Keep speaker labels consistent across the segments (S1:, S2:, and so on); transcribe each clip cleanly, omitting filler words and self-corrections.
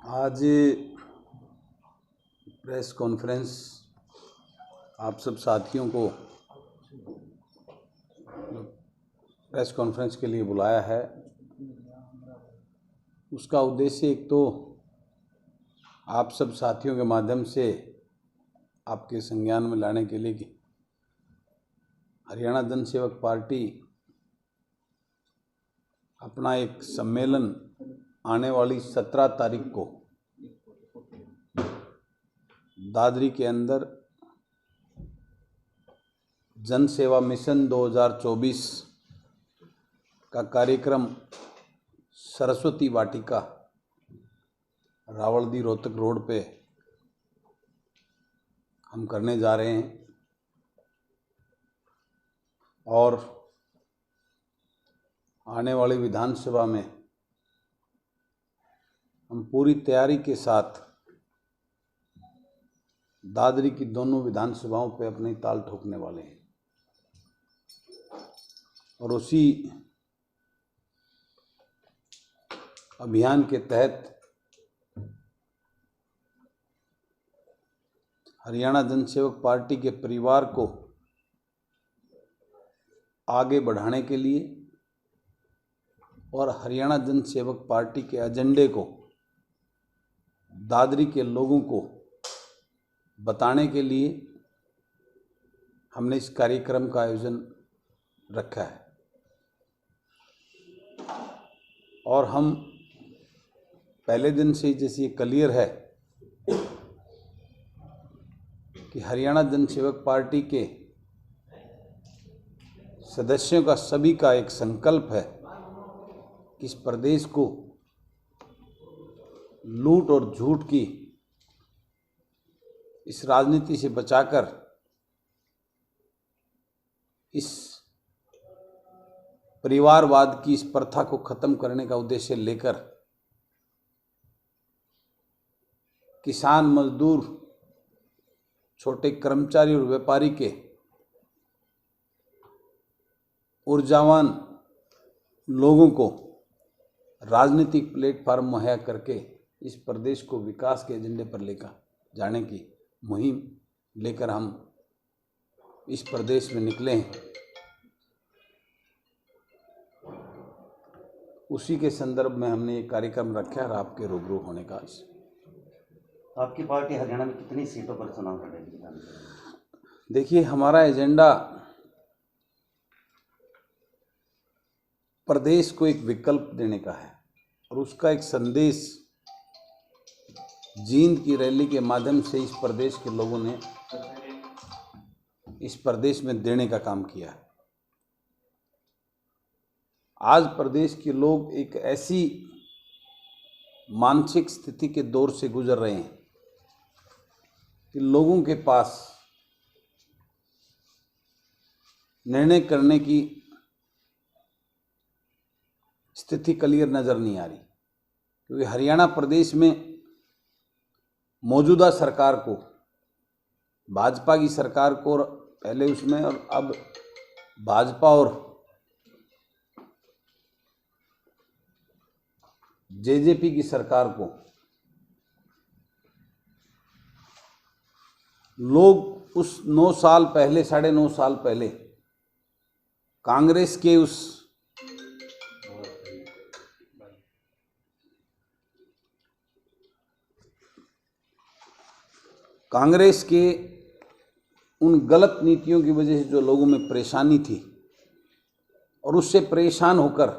S1: आज press conference आप सब साथियों को प्रेस कॉन्फ्रेंस के लिए बुलाया है। उसका उद्देश्य एक तो आप सब साथियों के माध्यम से आपके संज्ञान में लाने के लिए कि हरियाणा जन सेवक पार्टी अपना एक सम्मेलन आने वाली 17 तारीख को दादरी के अंदर जन सेवा मिशन 2024 का कार्यक्रम सरस्वती वाटिका रावलदी रोहतक रोड पे हम करने जा रहे हैं और आने वाली विधानसभा में हम पूरी तैयारी के साथ दादरी की दोनों विधानसभाओं पे अपनी ताल ठोकने वाले हैं और उसी अभियान के तहत हरियाणा जन सेवक पार्टी के परिवार को आगे बढ़ाने के लिए और हरियाणा जन सेवक पार्टी के एजेंडे को दादरी के लोगों को बताने के लिए हमने इस कार्यक्रम का आयोजन रखा है और हम पहले दिन से ही जैसे ये क्लियर है कि हरियाणा जन सेवक पार्टी के सदस्यों का सभी का एक संकल्प है कि इस प्रदेश को लूट और झूठ की इस राजनीति से बचाकर इस परिवारवाद की इस प्रथा को खत्म करने का उद्देश्य लेकर किसान, मजदूर, छोटे कर्मचारी और व्यापारी के ऊर्जावान लोगों को राजनीतिक प्लेटफॉर्म मुहैया करके इस प्रदेश को विकास के एजेंडे पर लेकर जाने की मुहिम लेकर हम इस प्रदेश में निकले हैं। उसी के संदर्भ में हमने ये कार्यक्रम रखा और आपके रूबरू होने का।
S2: आपकी पार्टी हरियाणा में कितनी सीटों पर चुनाव लड़ेगी?
S1: देखिए, हमारा एजेंडा प्रदेश को एक विकल्प देने का है और उसका एक संदेश जींद की रैली के माध्यम से इस प्रदेश के लोगों ने इस प्रदेश में देने का काम किया है। आज प्रदेश के लोग एक ऐसी मानसिक स्थिति के दौर से गुजर रहे हैं कि लोगों के पास निर्णय करने की स्थिति क्लियर नजर नहीं आ रही, क्योंकि हरियाणा प्रदेश में मौजूदा सरकार को, भाजपा की सरकार को, पहले उसमें और अब भाजपा और जेजेपी की सरकार को लोग उस 9 साल पहले, 9.5 साल पहले कांग्रेस के उन गलत नीतियों की वजह से जो लोगों में परेशानी थी और उससे परेशान होकर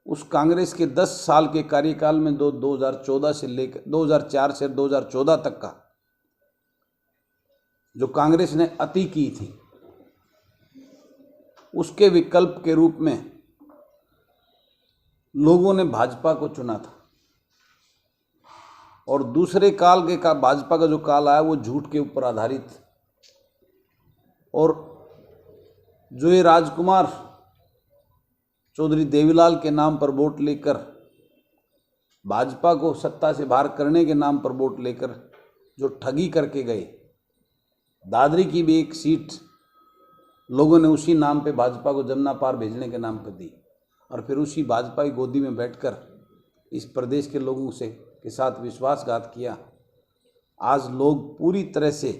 S1: उस कांग्रेस के 10 साल के कार्यकाल में 2014 से लेकर 2004 से 2014 तक का जो कांग्रेस ने अति की थी, उसके विकल्प के रूप में लोगों ने भाजपा को चुना था और दूसरे काल के भाजपा का जो काल आया वो झूठ के ऊपर आधारित और जो ये राजकुमार चौधरी देवीलाल के नाम पर वोट लेकर भाजपा को सत्ता से बाहर करने के नाम पर वोट लेकर जो ठगी करके गए, दादरी की भी एक सीट लोगों ने उसी नाम पे भाजपा को जमुना पार भेजने के नाम पर दी और फिर उसी भाजपा की गोदी में बैठकर इस प्रदेश के लोगों से के साथ विश्वासघात किया, आज लोग पूरी तरह से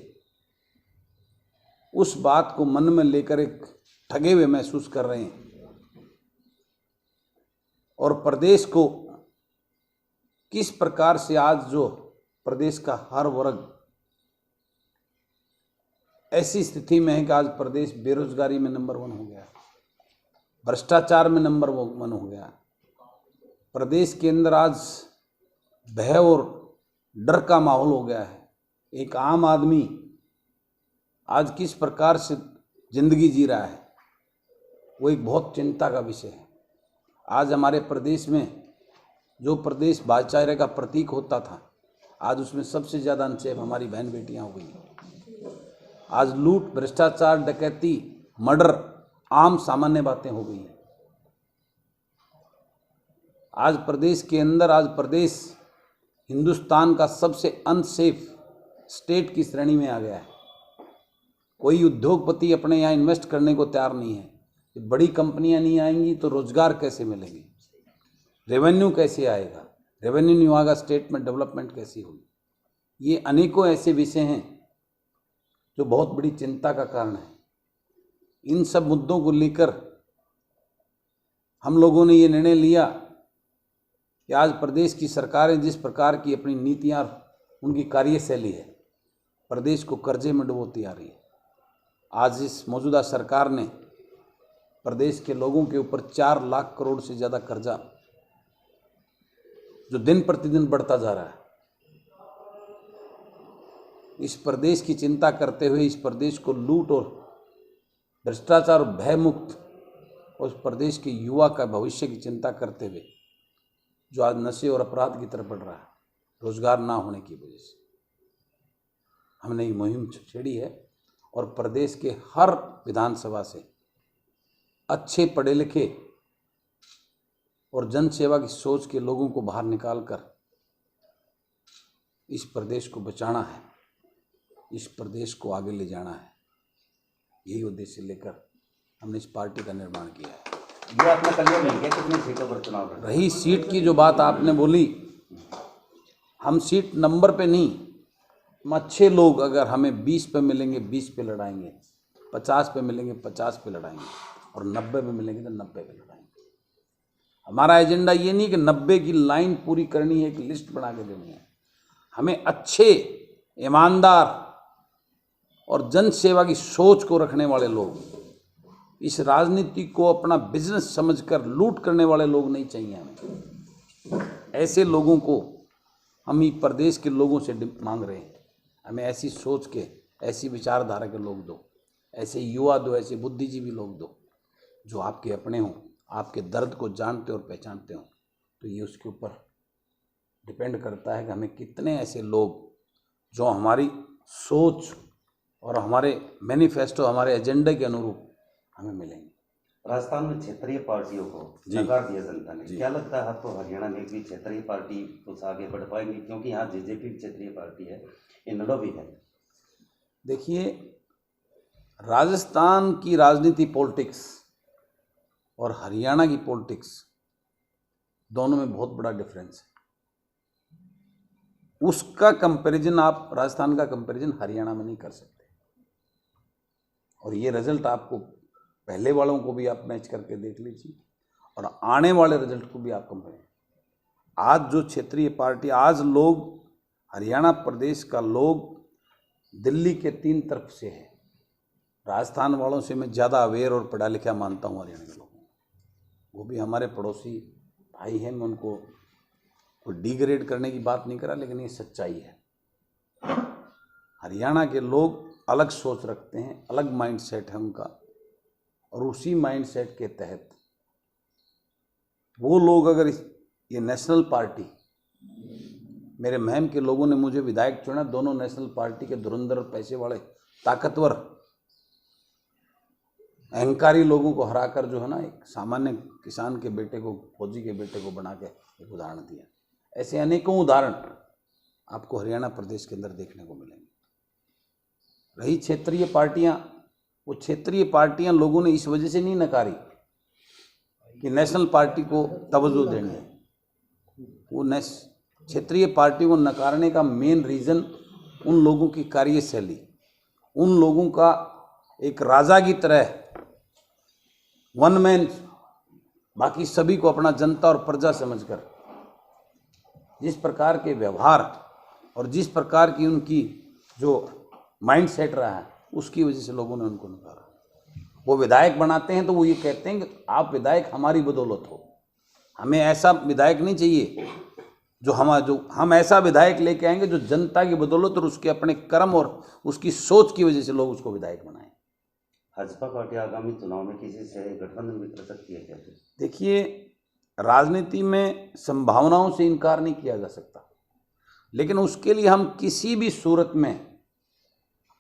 S1: उस बात को मन में लेकर एक ठगे हुए महसूस कर रहे हैं और प्रदेश को किस प्रकार से आज जो प्रदेश का हर वर्ग ऐसी स्थिति में है कि आज प्रदेश बेरोजगारी में नंबर 1 हो गया, भ्रष्टाचार में नंबर 1 हो गया, प्रदेश के अंदर आज भय और डर का माहौल हो गया है। एक आम आदमी आज किस प्रकार से जिंदगी जी रहा है वो एक बहुत चिंता का विषय है। आज हमारे प्रदेश में जो प्रदेश भाईचारे का प्रतीक होता था, आज उसमें सबसे ज़्यादा अनसेफ हमारी बहन बेटियां हो गई हैं। आज लूट, भ्रष्टाचार, डकैती, मर्डर आम सामान्य बातें हो गई हैं। आज प्रदेश के अंदर, आज प्रदेश हिंदुस्तान का सबसे अनसेफ स्टेट की श्रेणी में आ गया है। कोई उद्योगपति अपने यहाँ इन्वेस्ट करने को तैयार नहीं है। बड़ी कंपनियां नहीं आएंगी तो रोजगार कैसे मिलेंगे, रेवेन्यू कैसे आएगा, रेवेन्यू नहीं आएगा स्टेट में डेवलपमेंट कैसी होगी। ये अनेकों ऐसे विषय हैं जो बहुत बड़ी चिंता का कारण है। इन सब मुद्दों को लेकर हम लोगों ने ये निर्णय लिया कि आज प्रदेश की सरकारें जिस प्रकार की अपनी नीतियां, उनकी कार्यशैली है, प्रदेश को कर्जे में डुबोती आ रही है। आज इस मौजूदा सरकार ने प्रदेश के लोगों के ऊपर 4 लाख करोड़ से ज़्यादा कर्जा जो दिन प्रतिदिन बढ़ता जा रहा है, इस प्रदेश की चिंता करते हुए, इस प्रदेश को लूट और भ्रष्टाचार और भय मुक्त, उस प्रदेश के युवा का भविष्य की चिंता करते हुए जो आज नशे और अपराध की तरफ बढ़ रहा है, रोजगार ना होने की वजह से, हमने ये मुहिम छेड़ी है और प्रदेश के हर विधानसभा से अच्छे पढ़े लिखे और जन सेवा की सोच के लोगों को बाहर निकालकर इस प्रदेश को बचाना है, इस प्रदेश को आगे ले जाना है। यही उद्देश्य लेकर हमने इस पार्टी का निर्माण किया है।
S2: ये आपने कलियर नहीं किया कितनी सीटों पर चुनाव लड़
S1: रही सीट की जो बात आपने बोली, हम सीट नंबर पे नहीं, हम अच्छे लोग अगर हमें 20 पे मिलेंगे 20 पे लड़ाएंगे, 50 पे मिलेंगे 50 पे लड़ाएंगे और 90 पे मिलेंगे तो 90 पे लड़ाएंगे। हमारा एजेंडा ये नहीं कि 90 की लाइन पूरी करनी है, एक लिस्ट बना के देनी है। हमें अच्छे, ईमानदार और जन सेवा की सोच को रखने वाले लोग, इस राजनीति को अपना बिजनेस समझकर लूट करने वाले लोग नहीं चाहिए हमें। ऐसे लोगों को हम ही प्रदेश के लोगों से मांग रहे हैं। हमें ऐसी सोच के, ऐसी विचारधारा के लोग दो, ऐसे युवा दो, ऐसे बुद्धिजीवी लोग दो जो आपके अपने हों, आपके दर्द को जानते और पहचानते हों। तो ये उसके ऊपर डिपेंड करता है कि हमें कितने ऐसे लोग जो हमारी सोच और हमारे मैनिफेस्टो, हमारे एजेंडे के अनुरूप हमें मिलेंगे।
S2: राजस्थान में क्षेत्रीय पार्टियों को नकार दिया जनता ने, क्या लगता है आपको हरियाणा में भी क्षेत्रीय पार्टी कुछ आगे बढ़ पाएंगे? क्योंकि यहाँ जेजेपी क्षेत्रीय पार्टी है, इनडो भी है।
S1: देखिए, राजस्थान की राजनीति पॉलिटिक्स और हरियाणा की पॉलिटिक्स दोनों में बहुत बड़ा डिफरेंस है। उसका कंपैरिजन आप, राजस्थान का कंपैरिजन हरियाणा में नहीं कर सकते। और ये रिजल्ट आपको पहले वालों को भी आप मैच करके देख लीजिए और आने वाले रिजल्ट को भी आप कंपेयर। आज जो क्षेत्रीय पार्टी, आज लोग, हरियाणा प्रदेश का लोग दिल्ली के 3 तरफ से है। राजस्थान वालों से मैं ज़्यादा अवेयर और पढ़ा लिखा मानता हूँ हरियाणा के लोगों को। वो भी हमारे पड़ोसी भाई हैं, मैं उनको कोई डिग्रेड करने की बात नहीं करा, लेकिन ये सच्चाई है। हरियाणा के लोग अलग सोच रखते हैं, अलग माइंडसेट है उनका, और उसी माइंडसेट के तहत वो लोग, अगर ये नेशनल पार्टी, मेरे महम के लोगों ने मुझे विधायक चुना, दोनों नेशनल पार्टी के धुरंधर और पैसे वाले ताकतवर अहंकारी लोगों को हराकर जो है ना, एक सामान्य किसान के बेटे को, फौजी के बेटे को बना के एक उदाहरण दिया। ऐसे अनेकों उदाहरण आपको हरियाणा प्रदेश के अंदर देखने को मिलेंगे। रही क्षेत्रीय पार्टियां, वो क्षेत्रीय पार्टियां लोगों ने इस वजह से नहीं नकारी कि नेशनल पार्टी को तवज्जो देनी है। वो क्षेत्रीय पार्टी को नकारने का मेन रीज़न उन लोगों की कार्यशैली, उन लोगों का एक राजा की तरह वन मैन बाकी सभी को अपना जनता और प्रजा समझकर जिस प्रकार के व्यवहार और जिस प्रकार की उनकी जो माइंड सेट रहा है, उसकी वजह से लोगों ने उनको नकारा। वो विधायक बनाते हैं तो वो ये कहते हैं कि आप विधायक हमारी बदौलत हो, हमें ऐसा विधायक नहीं चाहिए जो हम ऐसा विधायक लेके आएंगे जो जनता की बदौलत और उसके अपने कर्म और उसकी सोच की वजह से लोग उसको विधायक बनाएं।
S2: भाजपा पार्टी आगामी चुनाव में किसी से गठबंधन भी कर सकती है क्या?
S1: देखिए, राजनीति में संभावनाओं से इनकार नहीं किया जा सकता, लेकिन उसके लिए हम किसी भी सूरत में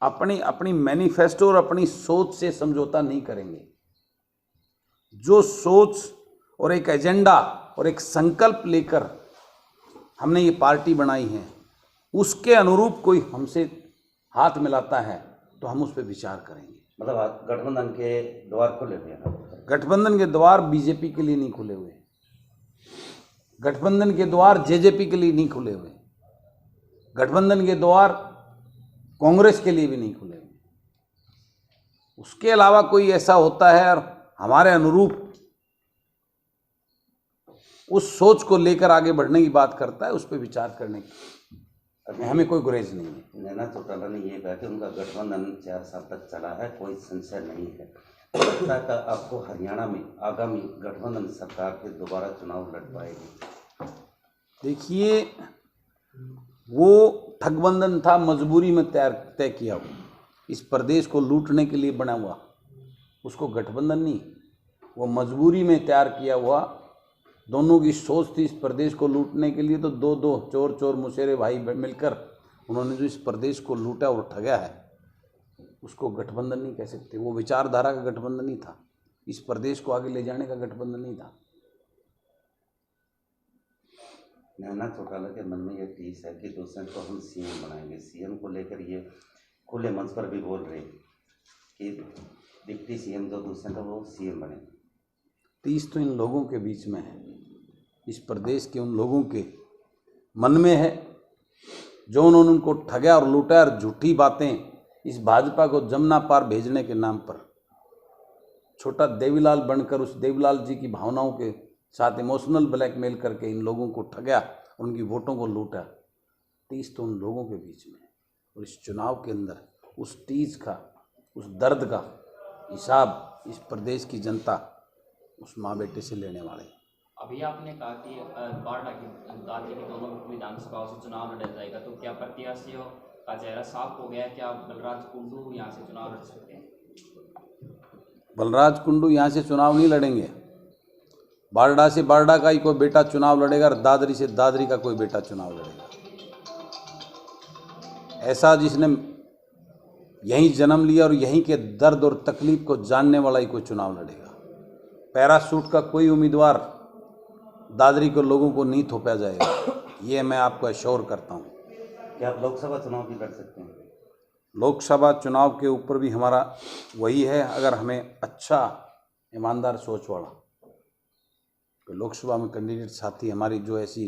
S1: अपनी मैनिफेस्टो और अपनी सोच से समझौता नहीं करेंगे। जो सोच और एक एजेंडा और एक संकल्प लेकर हमने ये पार्टी बनाई है, उसके अनुरूप कोई हमसे हाथ मिलाता है तो हम उस पर विचार करेंगे।
S2: मतलब गठबंधन के द्वार खुले हुए हैं?
S1: गठबंधन के द्वार बीजेपी के लिए नहीं खुले हुए, गठबंधन के द्वार जेजेपी के लिए नहीं खुले हुए, गठबंधन के द्वार कांग्रेस के लिए भी नहीं खुले हुए। उसके अलावा कोई ऐसा होता है और हमारे अनुरूप उस सोच को लेकर आगे बढ़ने की बात करता है, उस पर विचार करने की हमें कोई गुरेज नहीं है।
S2: नैना चौटाला ने यह कहा कि उनका गठबंधन 4 साल तक चला है, कोई संशय नहीं है। लगता है कि आपको हरियाणा में आगामी गठबंधन सरकार के दोबारा चुनाव लड़ पाएगी?
S1: देखिए, वो ठगबंधन था, मजबूरी में तय किया हुआ, इस प्रदेश को लूटने के लिए बना हुआ, उसको गठबंधन नहीं, वो मजबूरी में तैयार किया हुआ। दोनों की सोच थी इस प्रदेश को लूटने के लिए, तो दो चोर मुशेरे भाई मिलकर उन्होंने जो इस प्रदेश को लूटा और ठगा है, उसको गठबंधन नहीं कह सकते। वो विचारधारा का गठबंधन नहीं था, इस प्रदेश को आगे ले जाने का गठबंधन नहीं था।
S2: नैना चौटाला के मन में ये टीस है कि दूसरे को हम सीएम बनाएंगे। सीएम को लेकर ये खुले मंच पर भी बोल रहे कि डिप्टी सीएम जो दूसरे का वो सीएम बने।
S1: टीस तो इन लोगों के बीच में है, इस प्रदेश के उन लोगों के मन में है जो उन्होंने उनको ठगा और लूटा और झूठी बातें इस भाजपा को जमुना पार भेजने के नाम पर छोटा देवीलाल बनकर उस देवीलाल जी की भावनाओं के साथ इमोशनल ब्लैकमेल करके इन लोगों को ठगा, उनकी वोटों को लूटा। टीस तो उन लोगों के बीच में है और इस चुनाव के अंदर उस टीस का, उस दर्द का हिसाब इस प्रदेश की जनता उस माँ बेटे से लेने वाले।
S3: अभी आपने कहा कि बारडा की दोनों विधानसभाओं से चुनाव लड़ा जाएगा, तो क्या प्रत्याशियों का चेहरा साफ हो गया? क्या बलराज कुंडू यहाँ से चुनाव लड़ सकते हैं?
S1: बलराज कुंडू यहाँ से चुनाव नहीं लड़ेंगे। बारडा से बारडा का ही कोई बेटा चुनाव लड़ेगा और दादरी से दादरी का कोई बेटा चुनाव लड़ेगा। ऐसा जिसने यहीं जन्म लिया और यहीं के दर्द और तकलीफ को जानने वाला ही कोई चुनाव लड़ेगा। पैराशूट का कोई उम्मीदवार दादरी को लोगों को नहीं थोपा जाएगा, ये मैं आपको एश्योर करता हूँ।
S2: क्या आप लोकसभा चुनाव भी लड़ सकते हैं?
S1: लोकसभा चुनाव के ऊपर भी हमारा वही है, अगर हमें अच्छा ईमानदार सोच वाला तो लोकसभा में कैंडिडेट साथी हमारी जो ऐसी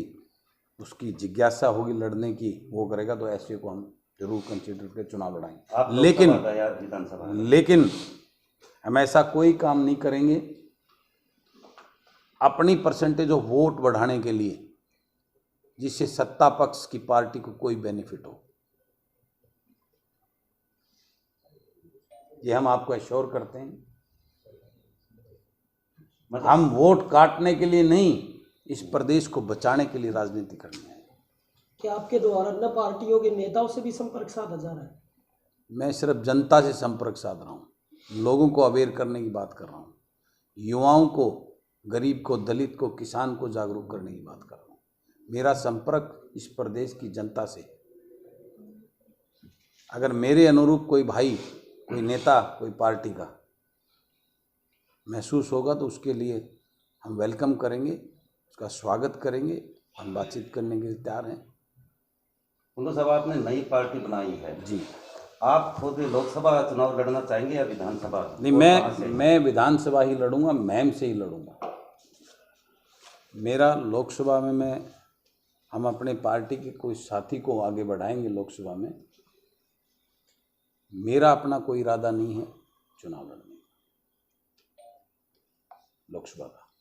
S1: उसकी जिज्ञासा होगी लड़ने की वो करेगा, तो ऐसे को हम जरूर कंसिडर करके चुनाव लड़ाएंगे। लेकिन हम ऐसा कोई काम नहीं करेंगे अपनी परसेंटेज ऑफ वोट बढ़ाने के लिए जिससे सत्ता पक्ष की पार्टी को कोई बेनिफिट हो। ये हम आपको एश्योर करते हैं। हम वोट काटने के लिए नहीं, इस प्रदेश को बचाने के लिए राजनीति करनी है।
S4: क्या आपके द्वारा अन्य पार्टियों के नेताओं से भी संपर्क साधा जा रहा है?
S1: मैं सिर्फ जनता से संपर्क साध रहा हूँ, लोगों को अवेयर करने की बात कर रहा हूँ, युवाओं को, गरीब को, दलित को, किसान को जागरूक करने की बात कर रहा हूँ। मेरा संपर्क इस प्रदेश की जनता से। अगर मेरे अनुरूप कोई भाई, कोई नेता, कोई पार्टी का महसूस होगा तो उसके लिए हम वेलकम करेंगे, उसका स्वागत करेंगे, हम बातचीत करने के लिए तैयार हैं।
S2: कुंडू साहब, आपने नई पार्टी बनाई है
S1: जी,
S2: आप खुद लोकसभा चुनाव लड़ना चाहेंगे या विधानसभा?
S1: नहीं, मैं विधानसभा ही लड़ूंगा, महम से ही लड़ूंगा। मेरा लोकसभा में मैं हम अपने पार्टी के कोई साथी को आगे बढ़ाएंगे लोकसभा में। मेरा अपना कोई इरादा नहीं है चुनाव लड़ने का लोकसभा का।